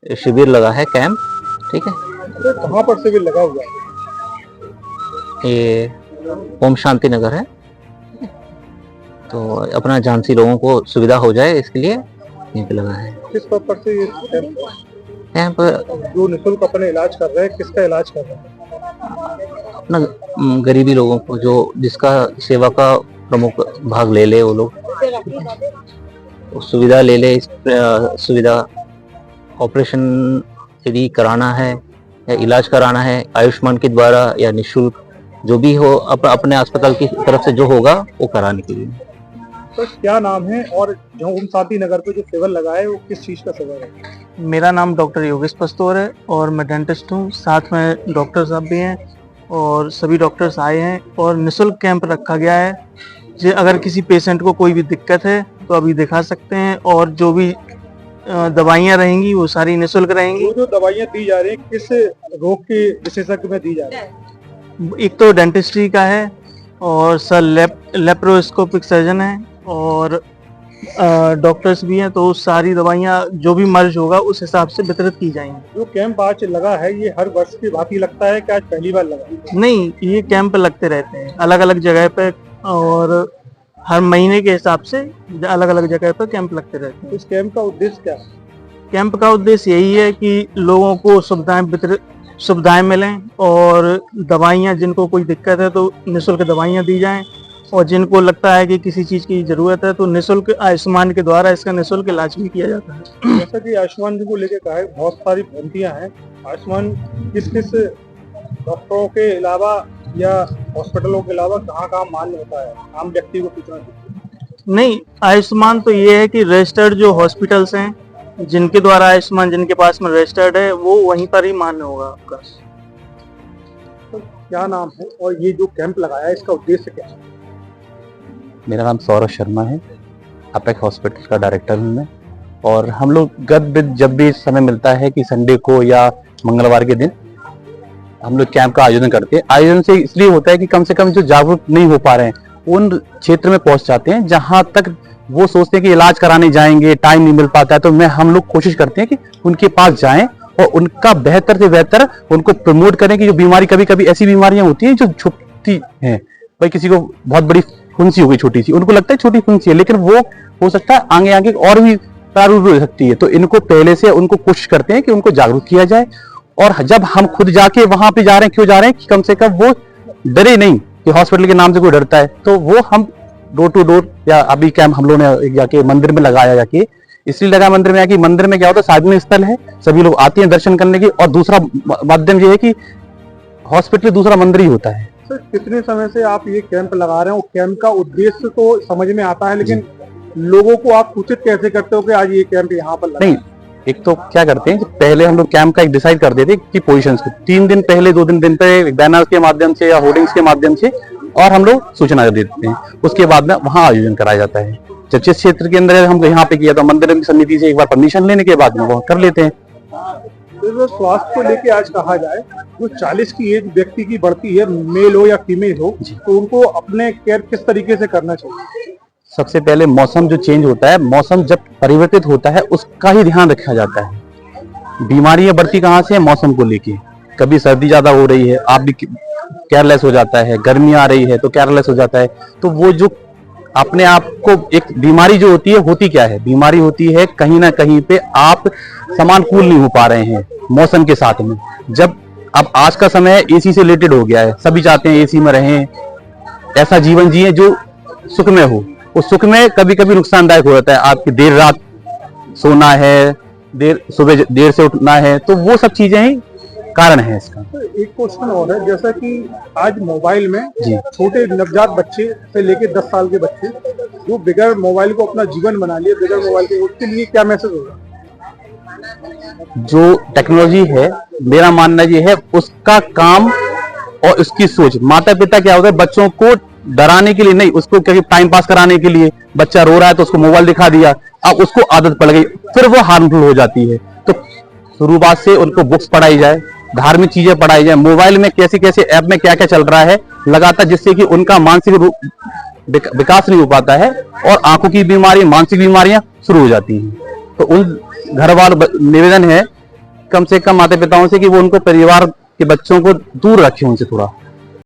शिविर लगा है, कैंप। ठीक है, तो कहाँ पर शिविर लगा हुआ है? ये ओम शांति नगर है। तो अपना झांसी लोगों को सुविधा हो जाए इसके लिए यहीं पे लगा है किस पर्पज से ये कैंप। जो निःशुल्क अपने इलाज कर रहे हैं, किसका इलाज कर रहे हैं? अपना गरीबी लोगों को, जो जिसका सेवा का प्रमुख भाग ले ले वो लोग, वो सुविधा ले ले। इस सुविधा ऑपरेशन यदि कराना है या इलाज कराना है आयुष्मान के द्वारा या निःशुल्क, जो भी हो अपने अस्पताल की तरफ से जो होगा वो कराने के लिए। तो क्या नाम है और जो ओम शांति नगर पे जो शिविर लगा है वो किस चीज का शिविर है? मेरा नाम डॉक्टर योगेश पस्तौर है और मैं डेंटिस्ट हूँ। साथ में डॉक्टर साहब भी हैं और सभी डॉक्टर्स आए हैं और निःशुल्क कैंप रखा गया है। जो अगर किसी पेशेंट को कोई भी दिक्कत है तो अभी दिखा सकते हैं और जो भी दवाइयाँ रहेंगी वो सारी निःशुल्क रहेंगी। जो दवाइयाँ दी जा रही हैं किस रोग के विशेषज्ञ में दी जा रही है? एक तो डेंटिस्ट्री का है और सर लेप्रोस्कोपिक सर्जन है और डॉक्टर्स भी हैं, तो सारी दवाइयाँ जो भी मर्ज होगा उस हिसाब से वितरित की जाएंगी। जो कैंप आज लगा है ये हर वर्ष की भांति लगता है कि आज पहली बार लगा? नहीं, ये कैंप लगते रहते हैं अलग अलग जगह पे और हर महीने के हिसाब से अलग अलग जगह पे कैंप लगते रहते हैं। इस कैंप का उद्देश्य क्या है? कैंप का उद्देश्य यही है कि लोगों को सुविधाएं मिलें और दवाइयाँ, जिनको कोई दिक्कत है तो निःशुल्क दवाइयाँ दी जाएं और जिनको लगता है कि किसी चीज़ की ज़रूरत है तो निःशुल्क आयुष्मान के द्वारा इसका निःशुल्क इलाज भी किया जाता है। जैसा कि आयुष्मान जी को लेकर कहा है, बहुत सारी भ्रांतियां हैं। आयुष्मान किस किस डॉक्टरों के अलावा या हॉस्पिटलों के अलावा कहाँ मान्य होता है, आम व्यक्ति को पूछना चाहिए। नहीं, आयुष्मान तो ये है कि रजिस्टर्ड जो हॉस्पिटल्स हैं जिनके द्वारा आयुष्मान, जिनके पास में रजिस्टर्ड है, वो वहीं पर ही मान्य होगा आपका। तो क्या नाम है और ये जो कैंप लगाया है इसका उद्देश्य क्या है? मेरा नाम सौरभ शर्मा है, अपेक्स हॉस्पिटल का डायरेक्टर हूँ मैं। और हम लोग जब भी समय मिलता है कि संडे को या मंगलवार के दिन हम लोग कैंप का आयोजन करते हैं। आयोजन से इसलिए होता है कि कम से कम जो जागरूक नहीं हो पा रहे हैं उन क्षेत्र में पहुंच जाते हैं जहां तक वो सोचते हैं कि इलाज कराने जाएंगे, टाइम नहीं मिल पाता है। तो हम लोग कोशिश करते हैं कि उनके पास जाएं और उनका बेहतर से बेहतर उनको प्रमोट करें कि जो बीमारी, कभी कभी ऐसी बीमारियां होती हैं जो छुपती हैं। भाई किसी को बहुत बड़ी फुंसी हो गई छोटी सी, उनको लगता है छोटी फुंसी है, लेकिन वो हो सकता है आगे आगे और भी प्रारूप हो सकती है। तो इनको पहले से उनको कोशिश करते हैं कि उनको जागरूक किया जाए। और जब हम खुद जाके वहां पे जा रहे हैं, क्यों जा रहे हैं कि कम से कम वो डरे नहीं कि हॉस्पिटल के नाम से कोई डरता है। तो वो हम डोर टू डोर, या अभी कैंप हम लोगों ने जाके मंदिर में लगाया, जाके इसलिए लगा मंदिर में, कि मंदिर में क्या होता है, सार्वजनिक स्थल है, सभी लोग आते हैं दर्शन करने की। और दूसरा माध्यम ये है कि हॉस्पिटल दूसरा मंदिर ही होता है। सर, कितने समय से आप ये कैंप लगा रहे हो? कैंप का उद्देश्य तो समझ में आता है, लेकिन लोगों को आप सूचित कैसे करते हो कि आज ये कैंप यहाँ पर लगा? नहीं, एक तो क्या करते हैं, पहले हम लोग कैंप का एक डिसाइड कर देते कि पोजीशंस को 3 दिन पहले, 2 दिन पहले बैनर के माध्यम से या होर्डिंग्स के माध्यम से, और हम लोग सूचना देते हैं। उसके बाद में वहां आयोजन कराया जाता है। जब जिस क्षेत्र के अंदर हम यहाँ पे किया, तो मंदिर समिति से एक बार परमिशन लेने के बाद में वो कर लेते हैं। तो स्वास्थ्य को लेके आज कहा जाए, जो 40 की एज व्यक्ति की बढ़ती है, मेल हो या फीमेल हो, तो उनको अपने केयर किस तरीके से करना चाहिए? सबसे पहले मौसम जो चेंज होता है, मौसम जब परिवर्तित होता है उसका ही ध्यान रखा जाता है। बीमारियां बढ़ती कहाँ से है? मौसम को लेके। कभी सर्दी ज्यादा हो रही है, आप भी केयरलेस हो जाता है, गर्मी आ रही है तो केयरलेस हो जाता है। तो वो जो अपने आप को, एक बीमारी जो होती क्या है? बीमारी होती है कहीं ना कहीं पे आप समानुकूल नहीं हो पा रहे हैं मौसम के साथ में। जब अब आज का समय एसी से रिलेटेड हो गया है, सभी चाहते हैं एसी में रहें, ऐसा जीवन जिए जो सुख में हो। उस सुख में कभी कभी नुकसानदायक हो जाता है, आपकी देर रात सोना है, सुबह देर से उठना है, तो वो सब चीजें ही कारण है इसका। तो एक क्वेश्चन और है, जैसा कि आज मोबाइल में छोटे नवजात बच्चे से लेके 10 साल के बच्चे जो बिगैर मोबाइल को अपना जीवन बना लिए, बिगैर मोबाइल के, उसके लिए क्या मैसेज होगा? जो टेक्नोलॉजी है, मेरा मानना ये है, उसका काम और उसकी सोच, माता पिता क्या होता है, बच्चों को डराने के लिए नहीं, उसको क्या टाइम पास कराने के लिए, बच्चा रो रहा है तो उसको मोबाइल दिखा दिया, अब उसको आदत पड़ गई, फिर वो हार्मफुल हो जाती है। तो शुरुआत से उनको बुक्स पढ़ाई जाए, धार्मिक चीजें पढ़ाई जाए, मोबाइल में कैसे कैसे ऐप में क्या क्या चल रहा है लगातार, जिससे कि उनका मानसिक विकास नहीं हो पाता है और आंखों की बीमारी, मानसिक बीमारियां शुरू हो जाती हैं। तो उन घर वालों निवेदन है कम से कम माता पिताओं से कि वो उनको परिवार के बच्चों को दूर रखें उनसे थोड़ा।